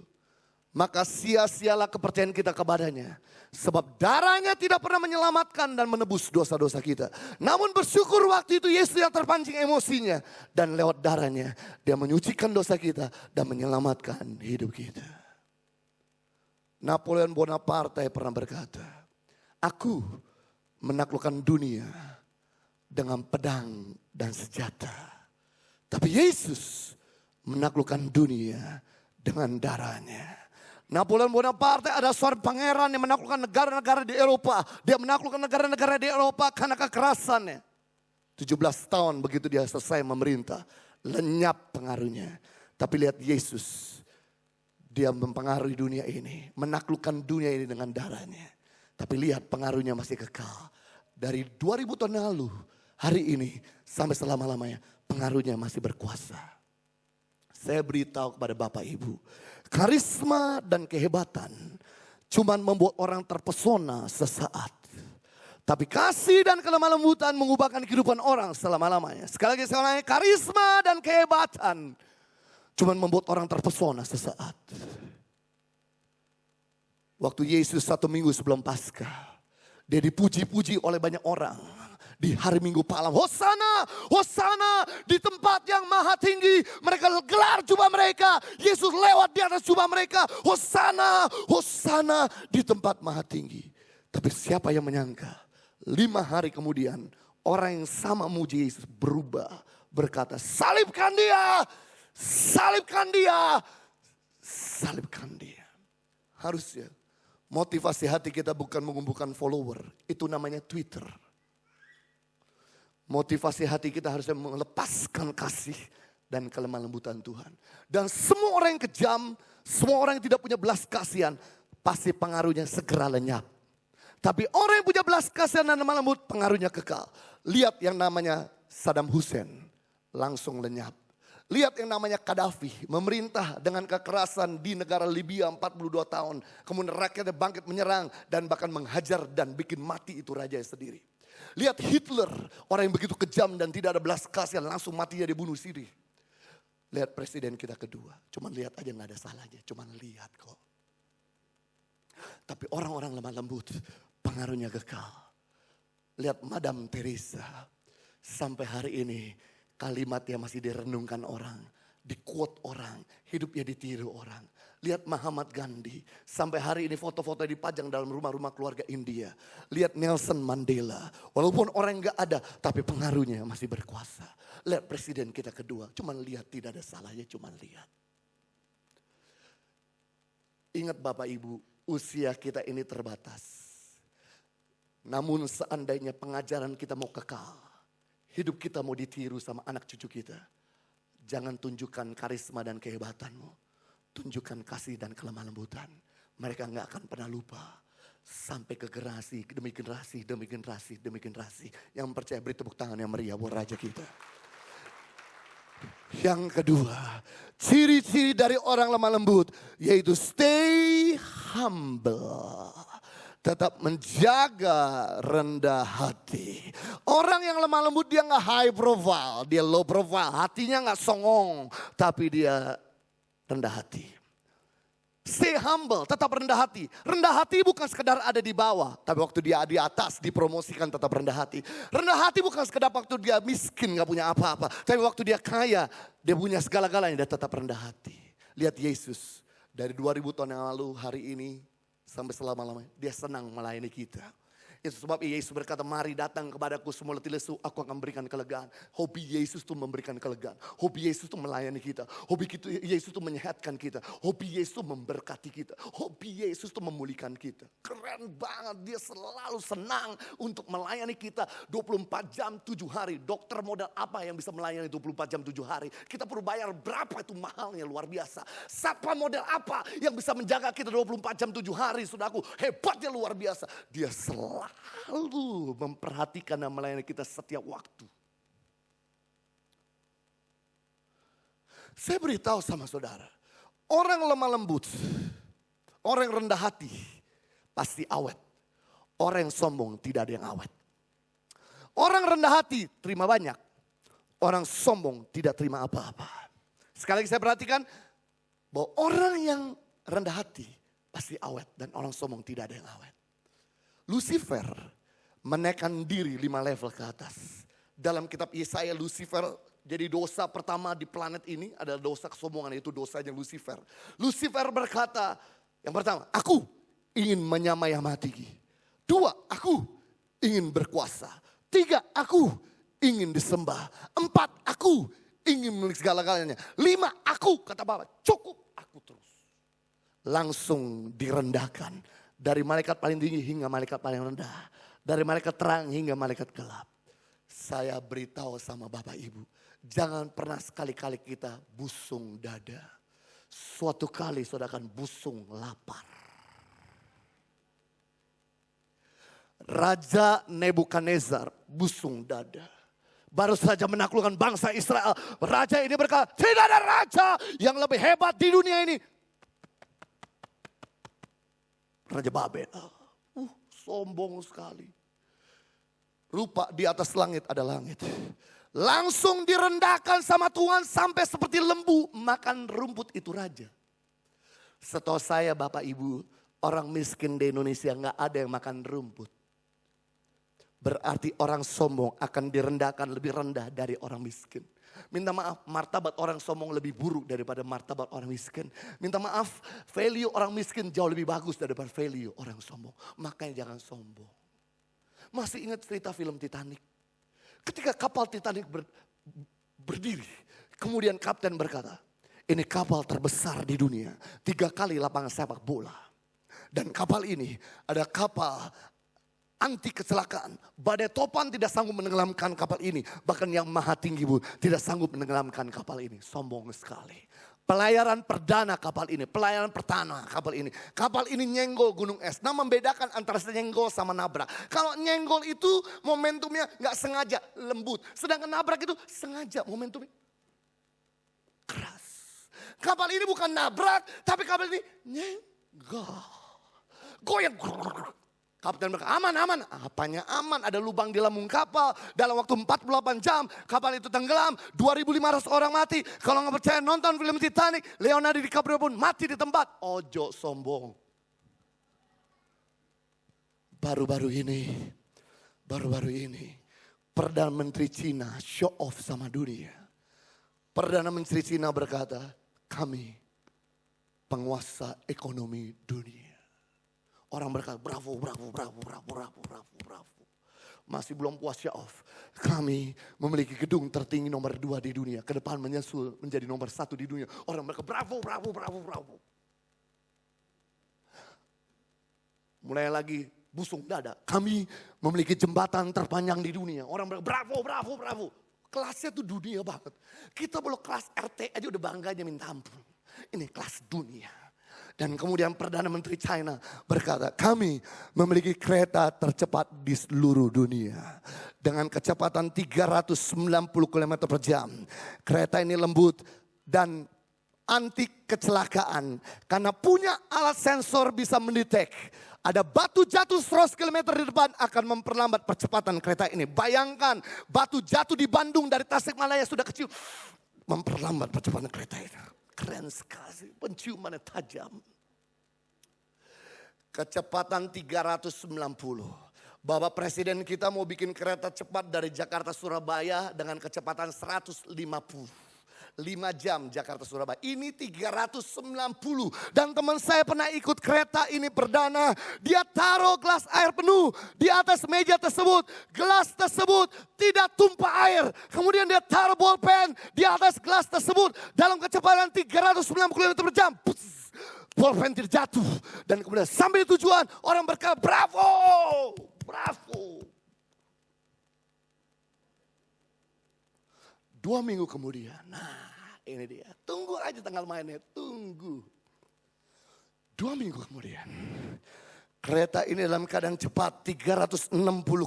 maka sia-sialah kepercayaan kita kepadanya. Sebab darahnya tidak pernah menyelamatkan dan menebus dosa-dosa kita. Namun bersyukur waktu itu Yesus yang terpancing emosinya. Dan lewat darahnya dia menyucikan dosa kita dan menyelamatkan hidup kita. Napoleon Bonaparte pernah berkata, aku menaklukkan dunia dengan pedang dan senjata. Tapi Yesus menaklukkan dunia dengan darahnya. Napoleon Bonaparte ada seorang pangeran yang menaklukkan negara-negara di Eropa. Dia menaklukkan negara-negara di Eropa karena kekerasannya. 17 tahun begitu dia selesai memerintah, lenyap pengaruhnya. Tapi lihat Yesus, dia mempengaruhi dunia ini, menaklukkan dunia ini dengan darahnya. Tapi lihat pengaruhnya masih kekal. Dari 2000 tahun lalu, hari ini sampai selama-lamanya pengaruhnya masih berkuasa. Saya beritahu kepada Bapak Ibu, karisma dan kehebatan cuman membuat orang terpesona sesaat. Tapi kasih dan kelemah lembutan mengubahkan kehidupan orang selama-lamanya. Sekali lagi saya ulangi, karisma dan kehebatan cuman membuat orang terpesona sesaat. Waktu Yesus 1 minggu sebelum Paskah, dia dipuji-puji oleh banyak orang. Di hari Minggu Palm, Hosana, Hosana di tempat yang maha tinggi. Mereka gelar jubah mereka, Yesus lewat di atas jubah mereka. Hosana, Hosana di tempat maha tinggi. Tapi siapa yang menyangka 5 hari kemudian orang yang sama muji Yesus berubah, berkata, salibkan dia, salibkan dia, salibkan dia. Harusnya motivasi hati kita bukan mengumpulkan follower, itu namanya Twitter. Motivasi hati kita harusnya melepaskan kasih dan kelemah lembutan Tuhan. Dan semua orang yang kejam, semua orang yang tidak punya belas kasihan, pasti pengaruhnya segera lenyap. Tapi orang yang punya belas kasihan dan lemah lembut, pengaruhnya kekal. Lihat yang namanya Saddam Hussein, langsung lenyap. Lihat yang namanya Gaddafi, memerintah dengan kekerasan di negara Libya 42 tahun. Kemudian rakyatnya bangkit menyerang dan bahkan menghajar dan bikin mati itu rajanya sendiri. Lihat Hitler, orang yang begitu kejam dan tidak ada belas kasihan, langsung matinya dibunuh sendiri. Lihat presiden kita kedua, cuman lihat aja gak ada salahnya, cuman lihat kok. Tapi orang-orang lemah lembut, pengaruhnya kekal. Lihat Madam Teresa, sampai hari ini kalimatnya masih direnungkan orang, di-quote orang, hidupnya ditiru orang. Lihat Mahatma Gandhi, sampai hari ini foto-foto dipajang dalam rumah-rumah keluarga India. Lihat Nelson Mandela, walaupun orang gak ada, tapi pengaruhnya masih berkuasa. Lihat presiden kita kedua, cuman lihat, tidak ada salahnya, cuman lihat. Ingat Bapak Ibu, usia kita ini terbatas. Namun seandainya pengajaran kita mau kekal, hidup kita mau ditiru sama anak cucu kita, jangan tunjukkan karisma dan kehebatanmu. Tunjukkan kasih dan kelemah lembutan. Mereka gak akan pernah lupa. Sampai ke generasi demi generasi demi generasi demi generasi. Yang percaya beri tepuk tangan yang meriah buat Raja kita. Yang kedua, ciri-ciri dari orang lemah lembut yaitu stay humble. Tetap menjaga rendah hati. Orang yang lemah lembut dia gak high profile, dia low profile. Hatinya gak songong, tapi dia rendah hati. Stay humble, tetap rendah hati. Rendah hati bukan sekedar ada di bawah, tapi waktu dia di atas dipromosikan tetap rendah hati. Rendah hati bukan sekedar waktu dia miskin gak punya apa-apa, tapi waktu dia kaya, dia punya segala-galanya, dia tetap rendah hati. Lihat Yesus, dari 2000 tahun yang lalu, hari ini sampai selama-lamanya, dia senang melayani kita. Itu sebab Yesus berkata, mari datang kepadaku semua letih lesu, aku akan berikan kelegaan. Hobi Yesus itu memberikan kelegaan. Hobi Yesus itu melayani kita. Hobi Yesus itu menyehatkan kita. Hobi Yesus itu memberkati kita. Hobi Yesus itu memulihkan kita. Keren banget, dia selalu senang untuk melayani kita 24 jam 7 hari. Dokter modal apa yang bisa melayani 24 jam 7 hari? Kita perlu bayar berapa, itu mahalnya luar biasa. Satpam model apa yang bisa menjaga kita 24 jam 7 hari, saudaraku? Hebatnya luar biasa. Dia selalu memperhatikan dan melayani kita setiap waktu. Saya beritahu sama saudara, orang lemah lembut, Orang yang rendah hati pasti awet. Orang yang sombong tidak ada yang awet. Orang rendah hati terima banyak. Orang sombong tidak terima apa-apa. Sekali lagi saya perhatikan bahwa orang yang rendah hati pasti awet. Dan orang sombong tidak ada yang awet. Lucifer menaikkan diri 5 level ke atas. Dalam kitab Yesaya, Lucifer jadi dosa pertama di planet ini adalah dosa kesombongan, yaitu dosanya Lucifer. Lucifer berkata, yang pertama, aku ingin menyamai yang maha tinggi. 2, aku ingin berkuasa. 3, aku ingin disembah. 4, aku ingin memiliki segala-galanya. 5, aku, kata Bapak, cukup aku terus. Langsung direndahkan. Dari malaikat paling tinggi hingga malaikat paling rendah. Dari malaikat terang hingga malaikat gelap. Saya beritahu sama Bapak Ibu. Jangan pernah sekali-kali kita busung dada. Suatu kali saudara akan busung lapar. Raja Nebukadnezar busung dada. Baru saja menaklukkan bangsa Israel. Raja ini berkata, tidak ada raja yang lebih hebat di dunia ini. Raja Babel. Sombong sekali. Lupa di atas langit ada langit. Langsung direndahkan sama Tuhan sampai seperti lembu makan rumput itu raja. Setahu saya Bapak Ibu, orang miskin di Indonesia nggak ada yang makan rumput. Berarti orang sombong akan direndahkan lebih rendah dari orang miskin. Minta maaf, martabat orang sombong lebih buruk daripada martabat orang miskin. Minta maaf, value orang miskin jauh lebih bagus daripada value orang sombong. Makanya jangan sombong. Masih ingat cerita film Titanic? Ketika kapal Titanic berdiri, kemudian kapten berkata, ini kapal terbesar di dunia, 3 kali lapangan sepak bola. Dan kapal ini ada kapal anti kecelakaan. Badai topan tidak sanggup menenggelamkan kapal ini. Bahkan yang maha tinggi pun tidak sanggup menenggelamkan kapal ini. Sombong sekali. Pelayaran perdana kapal ini, pelayaran pertama kapal ini. Kapal ini nyenggol gunung es. Nah, membedakan antara nyenggol sama nabrak. Kalau nyenggol itu momentumnya nggak sengaja lembut. Sedangkan nabrak itu sengaja momentumnya keras. Kapal ini bukan nabrak, tapi kapal ini nyenggol. Goyang. Kapten berkata, aman. Apanya aman? Ada lubang di lambung kapal. Dalam waktu 48 jam kapal itu tenggelam. 2.500 orang mati. Kalau nggak percaya nonton film Titanic. Leonardo DiCaprio pun mati di tempat. Ojo sombong. Baru-baru ini. Perdana Menteri Cina show off sama dunia. Perdana Menteri Cina berkata, kami penguasa ekonomi dunia. Orang berkata, bravo. Masih belum puas show off. Kami memiliki gedung tertinggi nomor 2 di dunia. Ke depan menyusul menjadi nomor 1 di dunia. Orang berkata, bravo. Mulai lagi busung dada. Kami memiliki jembatan terpanjang di dunia. Orang berkata, bravo. Kelasnya tuh dunia banget. Kita belum kelas RT aja udah bangganya minta ampun. Ini kelas dunia. Dan kemudian Perdana Menteri China berkata, kami memiliki kereta tercepat di seluruh dunia. Dengan kecepatan 390 km per jam. Kereta ini lembut dan anti kecelakaan. Karena punya alat sensor bisa mendetek. Ada batu jatuh 100 km di depan akan memperlambat percepatan kereta ini. Bayangkan batu jatuh di Bandung dari Tasikmalaya sudah kecil. Memperlambat percepatan kereta ini. Keren sekali, penciumannya tajam. Kecepatan 390. Bapak Presiden kita mau bikin kereta cepat dari Jakarta Surabaya dengan kecepatan 150. 5 jam Jakarta Surabaya. Ini 390. Dan teman saya pernah ikut kereta ini perdana. Dia taruh gelas air penuh di atas meja tersebut. Gelas tersebut tidak tumpah air. Kemudian dia taruh bolpen di atas gelas tersebut. Dalam kecepatan 390 km per jam. Bolpen terjatuh. Dan kemudian sampai tujuan orang berkata bravo. 2 minggu kemudian, nah ini dia. Tunggu aja tanggal mainnya, tunggu. 2 minggu kemudian, kereta ini dalam keadaan cepat 360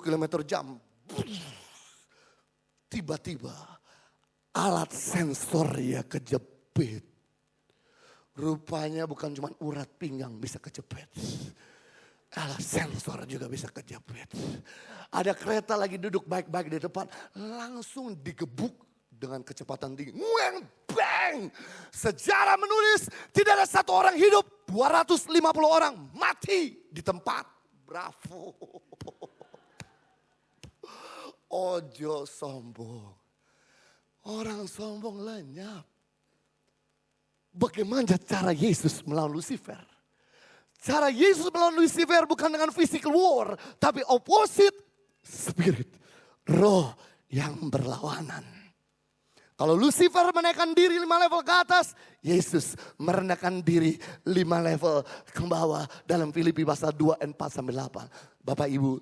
km jam. Tiba-tiba alat sensornya kejepit. Rupanya bukan cuma urat pinggang bisa kejepit. Alah, sensor juga bisa kejepit. Ada kereta lagi duduk baik-baik di depan, langsung digebuk dengan kecepatan tinggi. Ngueng, bang! Sejarah menulis tidak ada satu orang hidup, 250 orang mati di tempat. Bravo. Ojo sombong. Orang sombong lenyap. Bagaimana cara Yesus melawan Lucifer? Cara Yesus melawan Lucifer bukan dengan physical war, tapi opposite spirit. Roh yang berlawanan. Kalau Lucifer menaikkan diri 5 level ke atas, Yesus merendahkan diri 5 level ke bawah dalam Filipi pasal 2 ayat 4-8. Bapak Ibu,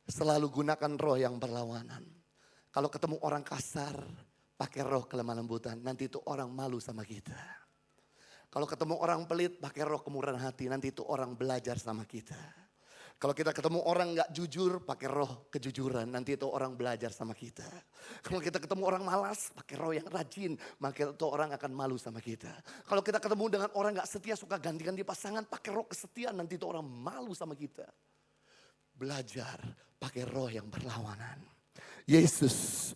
selalu gunakan roh yang berlawanan. Kalau ketemu orang kasar, pakai roh kelemah lembutan, nanti itu orang malu sama kita. Kalau ketemu orang pelit, pakai roh kemurahan hati, nanti itu orang belajar sama kita. Kalau kita ketemu orang gak jujur, pakai roh kejujuran, nanti itu orang belajar sama kita. Kalau kita ketemu orang malas, pakai roh yang rajin, maka itu orang akan malu sama kita. Kalau kita ketemu dengan orang gak setia, suka ganti-ganti pasangan, pakai roh kesetiaan, nanti itu orang malu sama kita. Belajar pakai roh yang berlawanan. Yesus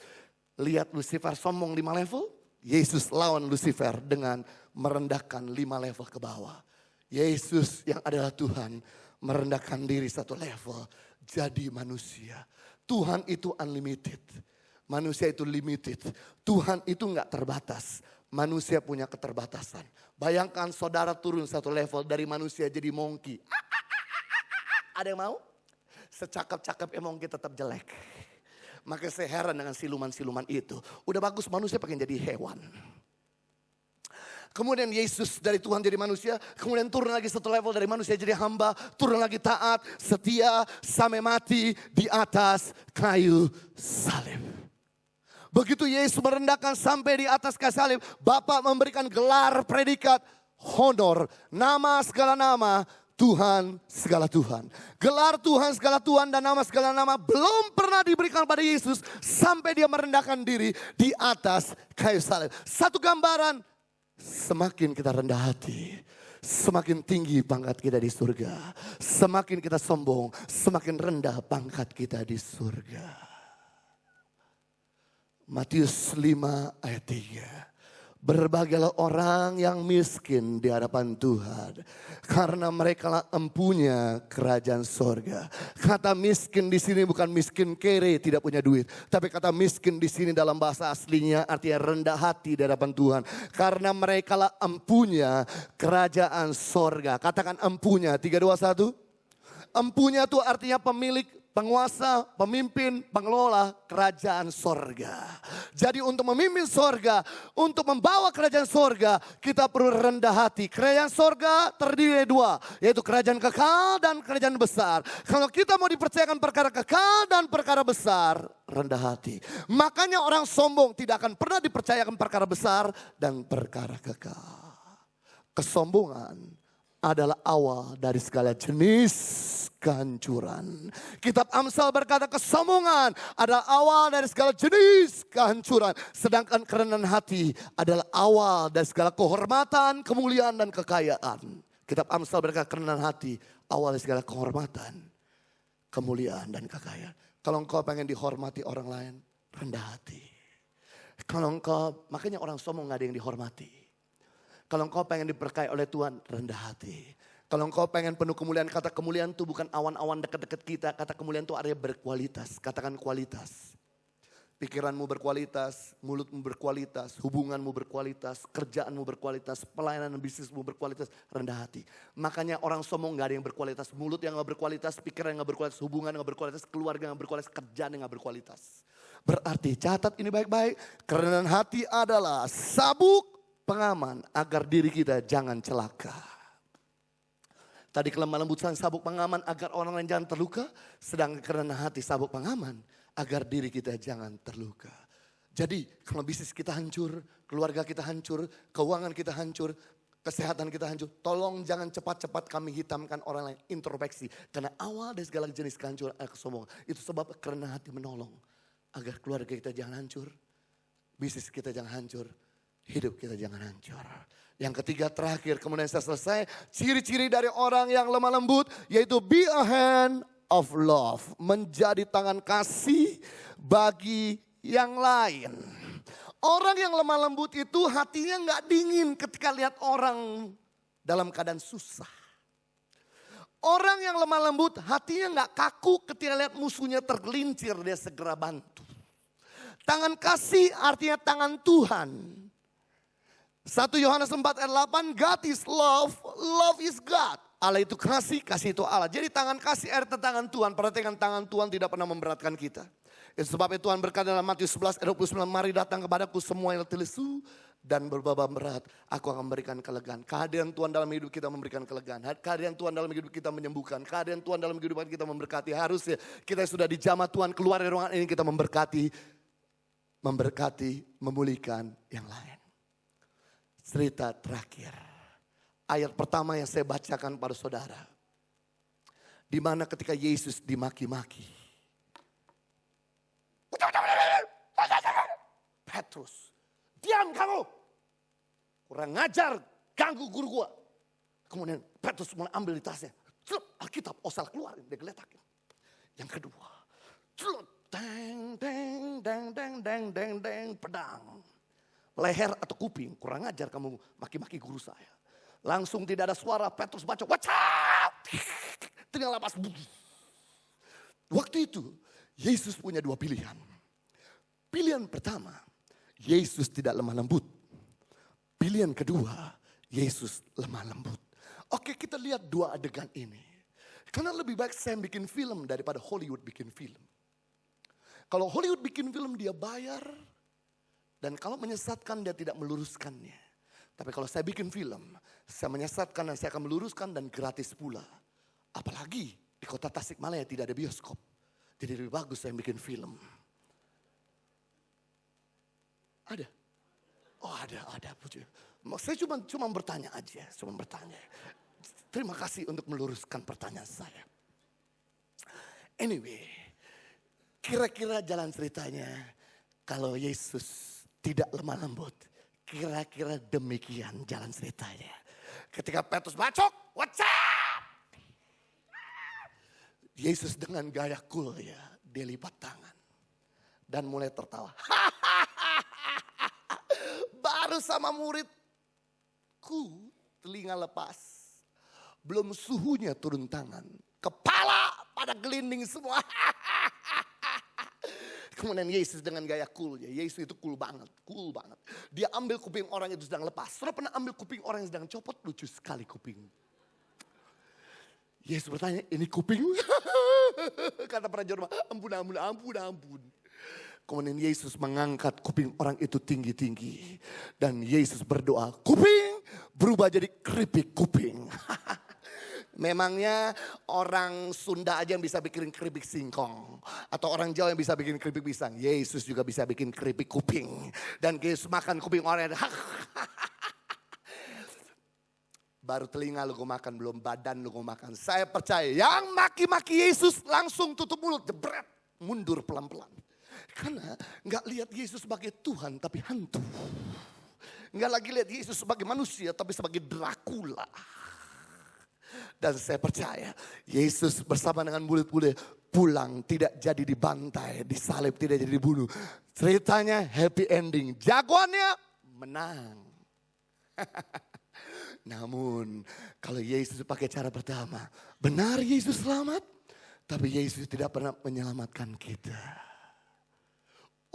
lihat Lucifer sombong 5 level, Yesus lawan Lucifer dengan merendahkan 5 level ke bawah. Yesus yang adalah Tuhan merendahkan diri 1 level jadi manusia. Tuhan itu unlimited, manusia itu limited. Tuhan itu gak terbatas, manusia punya keterbatasan. Bayangkan saudara turun 1 level dari manusia jadi monkey. Ada yang mau? Secakap-cakap monkey tetap jelek. Maka saya heran dengan siluman-siluman itu. Udah bagus manusia pengen jadi hewan. Kemudian Yesus dari Tuhan jadi manusia. Kemudian turun lagi 1 level dari manusia jadi hamba. Turun lagi taat, setia, sampai mati di atas kayu salib. Begitu Yesus merendahkan sampai di atas kayu salib. Bapa memberikan gelar predikat honor. Nama segala nama. Tuhan segala Tuhan. Gelar Tuhan segala Tuhan dan nama segala nama belum pernah diberikan pada Yesus sampai dia merendahkan diri di atas kayu salib. Satu gambaran, semakin kita rendah hati, semakin tinggi pangkat kita di surga. Semakin kita sombong, semakin rendah pangkat kita di surga. Matius 5 ayat 3. Berbahagialah orang yang miskin di hadapan Tuhan, karena mereka lah empunya kerajaan sorga. Kata miskin di sini bukan miskin kere, tidak punya duit, tapi kata miskin di sini dalam bahasa aslinya artinya rendah hati di hadapan Tuhan, karena mereka lah empunya kerajaan sorga. Katakan empunya, 3, 2, 1. Empunya itu artinya pemilik, penguasa, pemimpin, pengelola kerajaan sorga. Jadi untuk memimpin sorga, untuk membawa kerajaan sorga, kita perlu rendah hati. Kerajaan sorga terdiri dari 2, yaitu kerajaan kekal dan kerajaan besar. Kalau kita mau dipercayakan perkara kekal dan perkara besar, rendah hati. Makanya orang sombong tidak akan pernah dipercayakan perkara besar dan perkara kekal. Kesombongan adalah awal dari segala jenis kehancuran. Kitab Amsal berkata kesombongan adalah awal dari segala jenis kehancuran. Sedangkan kerendahan hati adalah awal dari segala kehormatan, kemuliaan dan kekayaan. Kitab Amsal berkata kerendahan hati awal dari segala kehormatan, kemuliaan dan kekayaan. Kalau engkau pengen dihormati orang lain, rendah hati. Kalau engkau, makanya orang sombong gak ada yang dihormati. Kalau engkau pengen diberkahi oleh Tuhan, rendah hati. Kalau engkau pengen penuh kemuliaan, kata kemuliaan itu bukan awan-awan dekat-dekat kita. Kata kemuliaan itu artinya berkualitas. Katakan kualitas. Pikiranmu berkualitas, mulutmu berkualitas, hubunganmu berkualitas, kerjaanmu berkualitas, pelayanan bisnismu berkualitas, rendah hati. Makanya orang sombong gak ada yang berkualitas. Mulut yang gak berkualitas, pikiran yang gak berkualitas, hubungan yang gak berkualitas, keluarga yang gak berkualitas, kerjaan yang gak berkualitas. Berarti catat ini baik-baik. Kerendahan hati adalah sabuk pengaman agar diri kita jangan celaka. Tadi kelemah lembutan sabuk pengaman agar orang lain jangan terluka. Sedangkan kerendahan hati sabuk pengaman agar diri kita jangan terluka. Jadi kalau bisnis kita hancur, keluarga kita hancur, keuangan kita hancur, kesehatan kita hancur. Tolong jangan cepat-cepat kami hitamkan orang lain, introspeksi. Karena awal dari segala jenis kehancuran adalah kesombongan. Itu sebab kerendahan hati menolong. Agar keluarga kita jangan hancur, bisnis kita jangan hancur, hidup kita jangan hancur. Yang ketiga terakhir, kemudian saya selesai. Ciri-ciri dari orang yang lemah lembut yaitu be a hand of love. Menjadi tangan kasih bagi yang lain. Orang yang lemah lembut itu hatinya nggak dingin ketika lihat orang dalam keadaan susah. Orang yang lemah lembut hatinya nggak kaku ketika lihat musuhnya tergelincir, dia segera bantu. Tangan kasih artinya tangan Tuhan. 1 Yohanes 4 ayat 8, God is love, love is God. Allah itu kasih, kasih itu Allah. Jadi tangan kasih artinya tangan Tuhan. Perhatikan, tangan Tuhan tidak pernah memberatkan kita. Itu sebabnya Tuhan berkata dalam Matius 11 ayat 29, mari datang kepadaku semua yang letih lesu dan berbeban berat, aku akan memberikan kelegaan. Kehadiran Tuhan dalam hidup kita memberikan kelegaan. Kehadiran Tuhan dalam hidup kita menyembuhkan. Kehadiran Tuhan dalam hidup kita memberkati. Harusnya kita sudah di jamah Tuhan keluar dari ruangan ini kita memberkati, memulihkan yang lain. Cerita terakhir. Ayat pertama yang saya bacakan pada saudara. Di mana ketika Yesus dimaki-maki. Petrus, diam kamu. Kurang ngajar, ganggu guru gua. Kemudian Petrus mulai ambil di tasnya. Alkitab, osal keluarin, dia geletakin. Yang kedua, deng, deng, deng, deng, deng, deng, deng, pedang. Leher atau kuping, kurang ajar kamu maki-maki guru saya. Langsung tidak ada suara, Petrus baca, wacap. Tinggal lapas. Waktu itu, Yesus punya dua pilihan. Pilihan pertama, Yesus tidak lemah lembut. Pilihan kedua, Yesus lemah lembut. Oke, kita lihat dua adegan ini. Karena lebih baik saya bikin film daripada Hollywood bikin film. Kalau Hollywood bikin film dia bayar. Dan kalau menyesatkan dia tidak meluruskannya. Tapi kalau saya bikin film, saya menyesatkan dan saya akan meluruskan dan gratis pula. Apalagi di kota Tasikmalaya tidak ada bioskop. Jadi lebih bagus saya bikin film. Ada? Oh ada. Puji. Saya cuma bertanya aja, cuma bertanya. Terima kasih untuk meluruskan pertanyaan saya. Anyway, kira-kira jalan ceritanya kalau Yesus tidak lemah lembut. Kira-kira demikian jalan ceritanya. Ketika Petrus bacok, what's up? Yesus dengan gaya cool ya, dia lipat tangan. Dan mulai tertawa. Baru sama muridku, telinga lepas. Belum suhunya turun tangan. Kepala pada gelinding semua. Kemudian Yesus dengan gaya cool ya. Yesus itu cool banget. Dia ambil kuping orang itu sedang lepas. Saudara pernah ambil kuping orang yang sedang copot? Lucu sekali kuping. Yesus bertanya, ini kuping? Kata prajurit, ampun. Kemudian Yesus mengangkat kuping orang itu tinggi-tinggi. Dan Yesus berdoa, kuping berubah jadi keripik kuping. Memangnya orang Sunda aja yang bisa bikin keripik singkong. Atau orang Jawa yang bisa bikin keripik pisang. Yesus juga bisa bikin keripik kuping. Dan Yesus makan kuping orang. Baru telinga lu gue makan, belum badan lu gue makan. Saya percaya yang maki-maki Yesus langsung tutup mulut. Jebret, mundur pelan-pelan. Karena gak lihat Yesus sebagai Tuhan tapi hantu. Gak lagi lihat Yesus sebagai manusia tapi sebagai Dracula. Dan saya percaya Yesus bersama dengan murid-murid pulang tidak jadi dibantai, disalib, tidak jadi dibunuh. Ceritanya happy ending, jagoannya menang. Namun kalau Yesus pakai cara pertama, benar Yesus selamat, tapi Yesus tidak pernah menyelamatkan kita.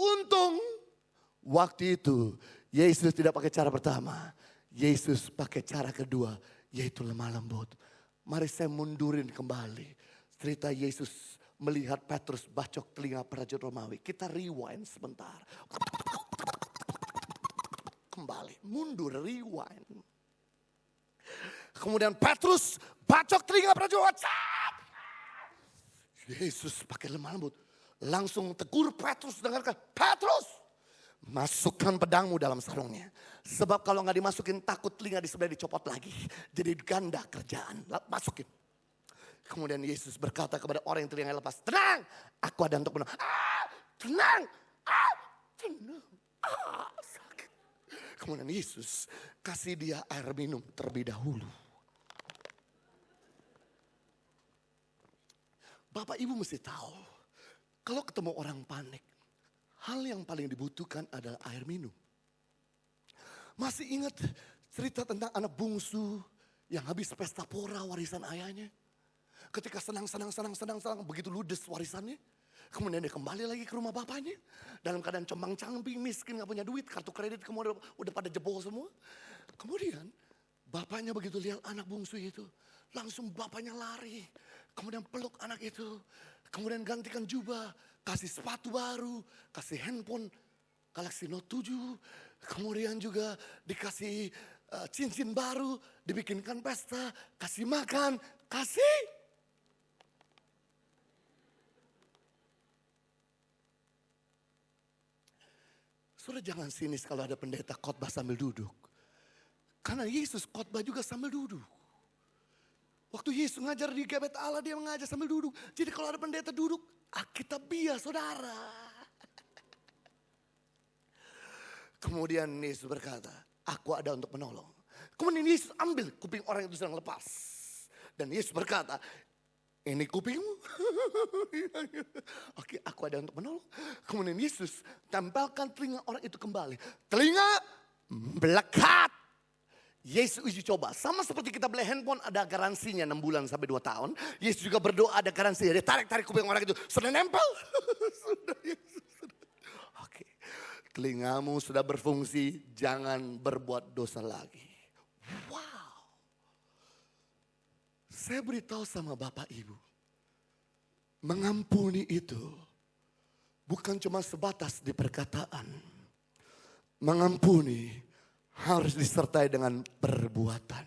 Untung waktu itu Yesus tidak pakai cara pertama, Yesus pakai cara kedua, yaitu lemah lembut. Mari saya mundurin kembali cerita Yesus melihat Petrus bacok telinga prajurit Romawi. Kita rewind sebentar. Kembali, mundur, rewind. Kemudian Petrus bacok telinga prajurit. Yesus pakai lemah lembut. Langsung tegur Petrus, dengarkan. Petrus, masukkan pedangmu dalam sarungnya. Sebab kalau gak dimasukin takut telinga di sebelah dicopot lagi. Jadi ganda kerjaan. Masukin. Kemudian Yesus berkata kepada orang yang telinga lepas. Tenang, aku ada untuk menang. Tenang, tenang. Sakit. Kemudian Yesus kasih dia air minum terlebih dahulu. Bapak Ibu mesti tahu, kalau ketemu orang panik, hal yang paling dibutuhkan adalah air minum. Masih ingat cerita tentang anak bungsu yang habis pesta pora warisan ayahnya? Ketika senang, begitu ludes warisannya. Kemudian dia kembali lagi ke rumah bapaknya. Dalam keadaan combang-cambing, miskin, gak punya duit. Kartu kredit kemudian udah pada jebol semua. Kemudian bapaknya begitu lihat anak bungsu itu. Langsung bapaknya lari. Kemudian peluk anak itu. Kemudian gantikan jubah. Kasih sepatu baru. Kasih handphone Galaxy Note 7. Kemudian juga dikasih cincin baru. Dibikinkan pesta. Kasih makan. Kasih. Sudah jangan sinis kalau ada pendeta khotbah sambil duduk. Karena Yesus khotbah juga sambil duduk. Waktu Yesus ngajar di Gebet Allah, dia mengajar sambil duduk. Jadi kalau ada pendeta duduk, Alkitabiah saudara. Kemudian Yesus berkata, aku ada untuk menolong. Kemudian Yesus ambil kuping orang itu sedang lepas. Dan Yesus berkata, ini kupingmu. Oke, aku ada untuk menolong. Kemudian Yesus tempelkan telinga orang itu kembali. Telinga melekat. Yesus uji coba. Sama seperti kita beli handphone ada garansinya 6 bulan sampai 2 tahun. Yesus juga berdoa ada garansinya. Dia tarik kuping orang itu. Sudah nempel. Sudah Yesus. Oke. Telingamu sudah berfungsi. Jangan berbuat dosa lagi. Wow. Saya beritahu sama Bapak Ibu. Mengampuni itu bukan cuma sebatas di perkataan. Mengampuni harus disertai dengan perbuatan.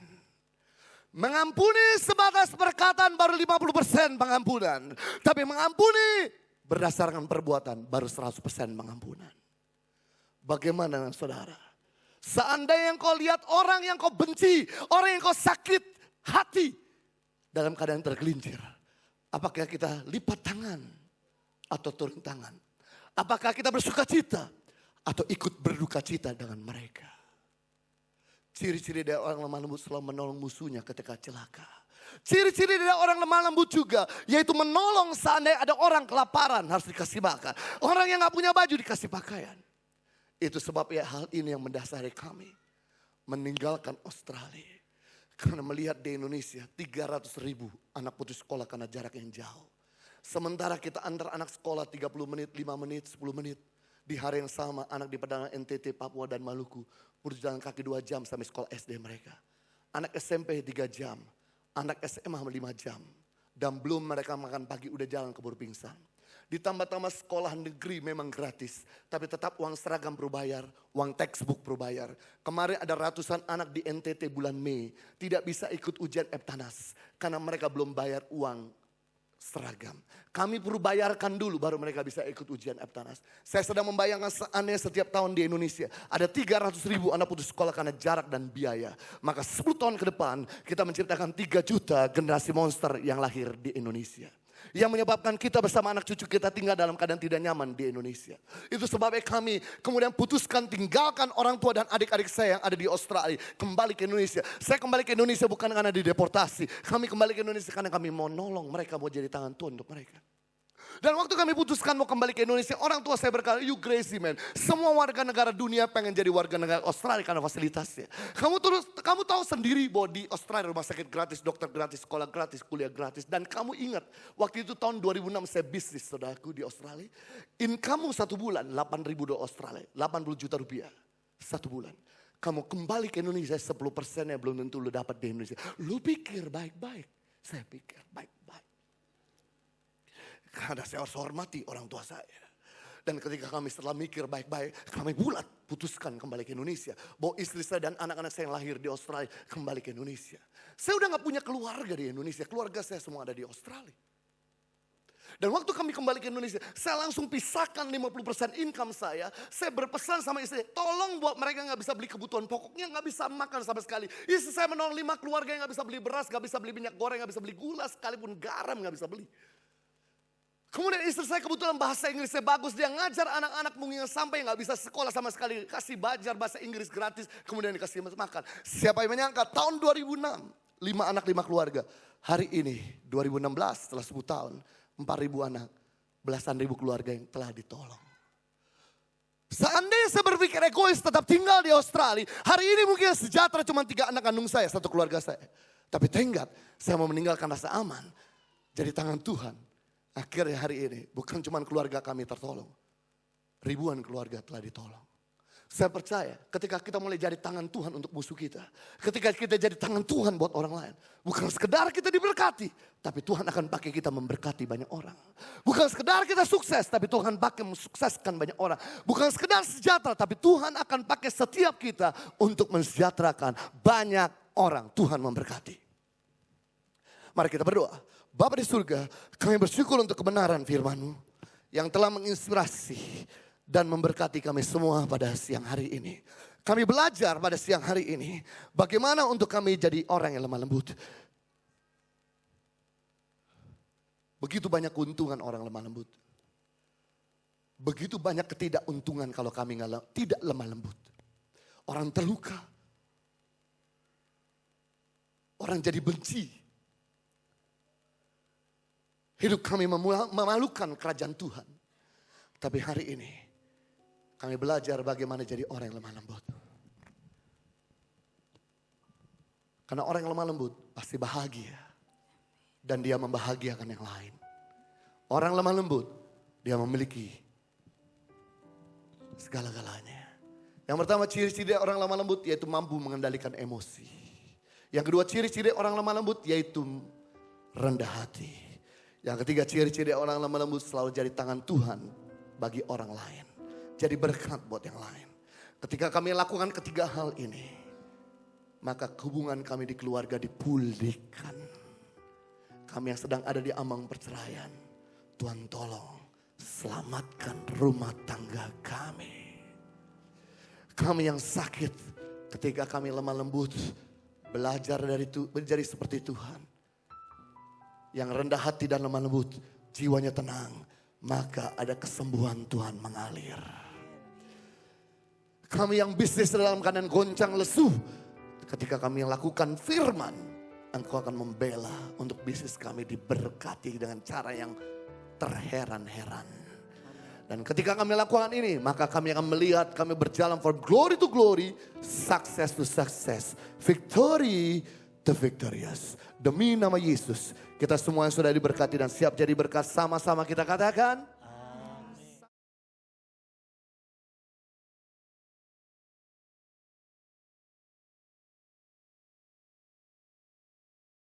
Mengampuni sebatas perkataan baru 50% pengampunan. Tapi mengampuni berdasarkan perbuatan baru 100% pengampunan. Bagaimana saudara? Seandainya kau lihat orang yang kau benci, orang yang kau sakit hati dalam keadaan tergelincir, apakah kita lipat tangan atau turun tangan? Apakah kita bersuka cita atau ikut berduka cita dengan mereka? Ciri-ciri dari orang lemah lembut selalu menolong musuhnya ketika celaka. Ciri-ciri dari orang lemah lembut juga yaitu menolong seandainya ada orang kelaparan harus dikasih makan. Orang yang gak punya baju dikasih pakaian. Itu sebabnya hal ini yang mendasari kami meninggalkan Australia. Karena melihat di Indonesia 300.000 anak putus sekolah karena jarak yang jauh. Sementara kita antar anak sekolah 30 menit, 5 menit, 10 menit. Di hari yang sama anak di pedalaman NTT, Papua dan Maluku butuh jalan kaki 2 jam sampai sekolah SD mereka. Anak SMP 3 jam, anak SMA 5 jam. Dan belum mereka makan pagi udah jalan keburu pingsan. Ditambah-tambah sekolah negeri memang gratis. Tapi tetap uang seragam perlu bayar, uang textbook perlu bayar. Kemarin ada ratusan anak di NTT bulan Mei. Tidak bisa ikut ujian Eptanas. Karena mereka belum bayar uang seragam. Kami perlu bayarkan dulu baru mereka bisa ikut ujian Eptanas. Saya sedang membayangkan seandainya setiap tahun di Indonesia ada 300.000 anak putus sekolah karena jarak dan biaya. Maka 10 tahun ke depan kita menciptakan 3 juta generasi monster yang lahir di Indonesia. Yang menyebabkan kita bersama anak cucu kita tinggal dalam keadaan tidak nyaman di Indonesia. Itu sebabnya kami kemudian putuskan tinggalkan orang tua dan adik-adik saya yang ada di Australia. Kembali ke Indonesia. Saya kembali ke Indonesia bukan karena dideportasi. Kami kembali ke Indonesia karena kami mau nolong mereka, mau jadi tangan Tuhan untuk mereka. Dan waktu kami putuskan mau kembali ke Indonesia, orang tua saya berkata, you crazy man. Semua warga negara dunia pengen jadi warga negara Australia karena fasilitasnya. Kamu tahu sendiri bahwa di Australia rumah sakit gratis, dokter gratis, sekolah gratis, kuliah gratis. Dan kamu ingat, waktu itu tahun 2006 saya bisnis saudaraku di Australia. Income 1 bulan, 8.000 dolar Australia, 80 juta rupiah. 1 bulan. Kamu kembali ke Indonesia, 10%-nya belum tentu lu dapat di Indonesia. Lu pikir baik-baik. Saya pikir baik-baik. Karena saya harus hormati orang tua saya. Dan ketika kami setelah mikir baik-baik, kami bulat putuskan kembali ke Indonesia. Bahwa istri saya dan anak-anak saya yang lahir di Australia kembali ke Indonesia. Saya udah gak punya keluarga di Indonesia. Keluarga saya semua ada di Australia. Dan waktu kami kembali ke Indonesia, saya langsung pisahkan 50% income saya. Saya berpesan sama istri, tolong buat mereka gak bisa beli kebutuhan pokoknya, gak bisa makan sama sekali. Istri saya menolong 5 keluarga yang gak bisa beli beras, gak bisa beli minyak goreng, gak bisa beli gula, sekalipun garam gak bisa beli. Kemudian istri saya kebetulan bahasa Inggrisnya bagus. Dia ngajar anak-anak mungkin yang sampai nggak bisa sekolah sama sekali. Kasih belajar bahasa Inggris gratis. Kemudian dikasih makan. Siapa yang menyangka tahun 2006. 5 anak 5 keluarga. Hari ini 2016 setelah 10 tahun. 4.000 anak. Belasan ribu keluarga yang telah ditolong. Seandainya saya berpikir egois tetap tinggal di Australia. Hari ini mungkin sejahtera cuma 3 anak kandung saya. 1 keluarga saya. Tapi tenggat saya mau meninggalkan rasa aman. Jadi tangan Tuhan. Akhirnya hari ini bukan cuma keluarga kami tertolong. Ribuan keluarga telah ditolong. Saya percaya ketika kita mulai jadi tangan Tuhan untuk musuh kita. Ketika kita jadi tangan Tuhan buat orang lain. Bukan sekedar kita diberkati. Tapi Tuhan akan pakai kita memberkati banyak orang. Bukan sekedar kita sukses. Tapi Tuhan pakai mensukseskan banyak orang. Bukan sekedar sejahtera. Tapi Tuhan akan pakai setiap kita untuk mensejahterakan banyak orang. Tuhan memberkati. Mari kita berdoa. Bapa di surga, kami bersyukur untuk kebenaran firman-Mu yang telah menginspirasi dan memberkati kami semua pada siang hari ini. Kami belajar pada siang hari ini bagaimana untuk kami jadi orang yang lemah lembut. Begitu banyak keuntungan orang lemah lembut. Begitu banyak ketidakuntungan kalau kami tidak lemah lembut. Orang terluka. Orang jadi benci. Hidup kami memalukan kerajaan Tuhan. Tapi hari ini kami belajar bagaimana jadi orang yang lemah lembut. Karena orang yang lemah lembut pasti bahagia. Dan dia membahagiakan yang lain. Orang lemah lembut dia memiliki segala-galanya. Yang pertama ciri-ciri orang lemah lembut yaitu mampu mengendalikan emosi. Yang kedua ciri-ciri orang lemah lembut yaitu rendah hati. Yang ketiga ciri-ciri orang lemah lembut selalu jadi tangan Tuhan bagi orang lain. Jadi berkat buat yang lain. Ketika kami lakukan ketiga hal ini. Maka hubungan kami di keluarga dipulihkan. Kami yang sedang ada di ambang perceraian. Tuhan tolong selamatkan rumah tangga kami. Kami yang sakit ketika kami lemah lembut. Belajar dari itu menjadi seperti Tuhan. Yang rendah hati dan lemah lembut, jiwanya tenang, maka ada kesembuhan Tuhan mengalir. Kami yang bisnis dalam keadaan goncang lesu, ketika kami lakukan firman, Engkau akan membela untuk bisnis kami diberkati dengan cara yang terheran-heran. Dan ketika kami lakukan ini, maka kami akan melihat kami berjalan from glory to glory, success to success, victory to victorious. Demi nama Yesus, kita semua yang sudah diberkati dan siap jadi berkat sama-sama kita katakan.